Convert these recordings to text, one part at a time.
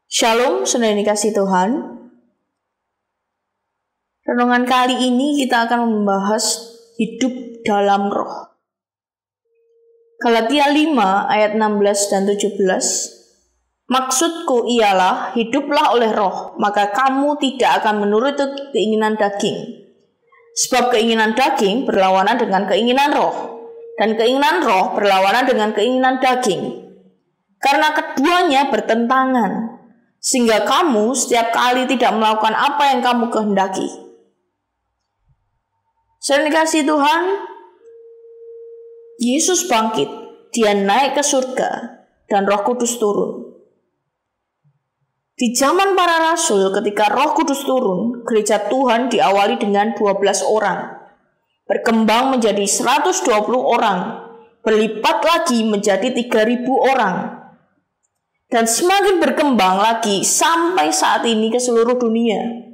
Shalom, saudara yang dikasihi Tuhan. Renungan kali ini kita akan membahas hidup dalam roh. Galatia 5 ayat 16 dan 17. Maksudku ialah hiduplah oleh roh, maka kamu tidak akan menuruti keinginan daging. Sebab keinginan daging berlawanan dengan keinginan roh, dan keinginan roh berlawanan dengan keinginan daging. Karena keduanya bertentangan, sehingga kamu setiap kali tidak melakukan apa yang kamu kehendaki. Saudara dikasihi Tuhan, Yesus bangkit, Dia naik ke surga, dan Roh Kudus turun. Di zaman para rasul, ketika Roh Kudus turun, gereja Tuhan diawali dengan 12 orang, berkembang menjadi 120 orang, berlipat lagi menjadi 3.000 orang, dan semakin berkembang lagi sampai saat ini ke seluruh dunia.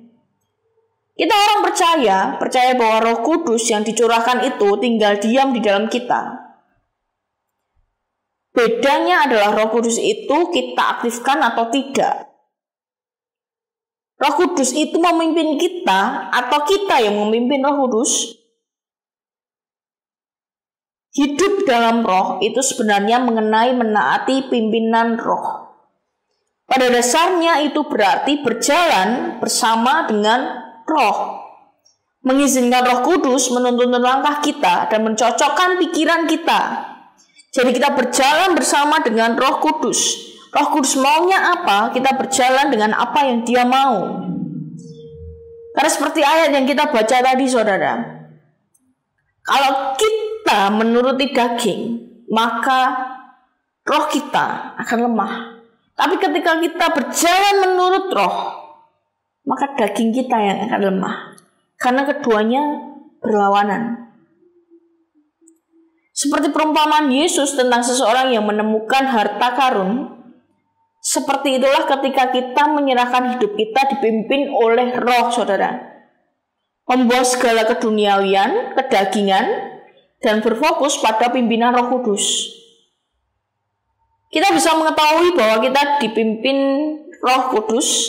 Kita orang percaya bahwa Roh Kudus yang dicurahkan itu tinggal diam di dalam kita. Bedanya adalah Roh Kudus itu kita aktifkan atau tidak. Roh Kudus itu memimpin kita atau kita yang memimpin Roh Kudus. Hidup dalam roh itu sebenarnya mengenai menaati pimpinan roh. Pada dasarnya itu berarti berjalan bersama dengan roh. Mengizinkan Roh Kudus menuntun langkah kita dan mencocokkan pikiran kita. Jadi kita berjalan bersama dengan Roh Kudus. Roh Kudus maunya apa, kita berjalan dengan apa yang Dia mau. Karena seperti ayat yang kita baca tadi, saudara, kalau kita menuruti daging, maka roh kita akan lemah. Tapi ketika kita berjalan menurut roh, maka daging kita yang akan lemah. Karena keduanya berlawanan. Seperti perumpamaan Yesus tentang seseorang yang menemukan harta karun, seperti itulah ketika kita menyerahkan hidup kita dipimpin oleh roh, saudara. Membuang segala keduniawian, kedagingan, dan berfokus pada pimpinan Roh Kudus. Kita bisa mengetahui bahwa kita dipimpin Roh Kudus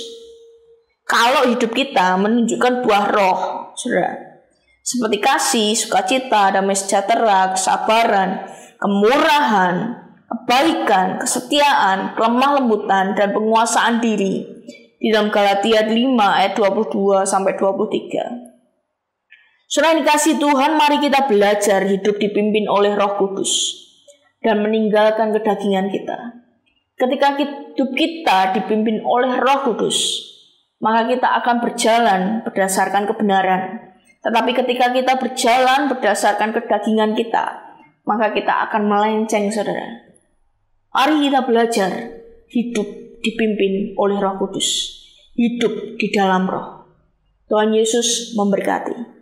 kalau hidup kita menunjukkan buah roh, saudara. Seperti kasih, sukacita, damai sejahtera, kesabaran, kemurahan, kebaikan, kesetiaan, kelemah lembutan, dan penguasaan diri. Di dalam Galatia 5 ayat 22 sampai 23. Saudara yang dikasihi Tuhan, mari kita belajar hidup dipimpin oleh Roh Kudus dan meninggalkan kedagingan kita. Ketika hidup kita dipimpin oleh Roh Kudus, maka kita akan berjalan berdasarkan kebenaran. Tetapi ketika kita berjalan berdasarkan kedagingan kita, maka kita akan melenceng, saudara. Mari kita belajar hidup dipimpin oleh Roh Kudus, hidup di dalam roh. Tuhan Yesus memberkati.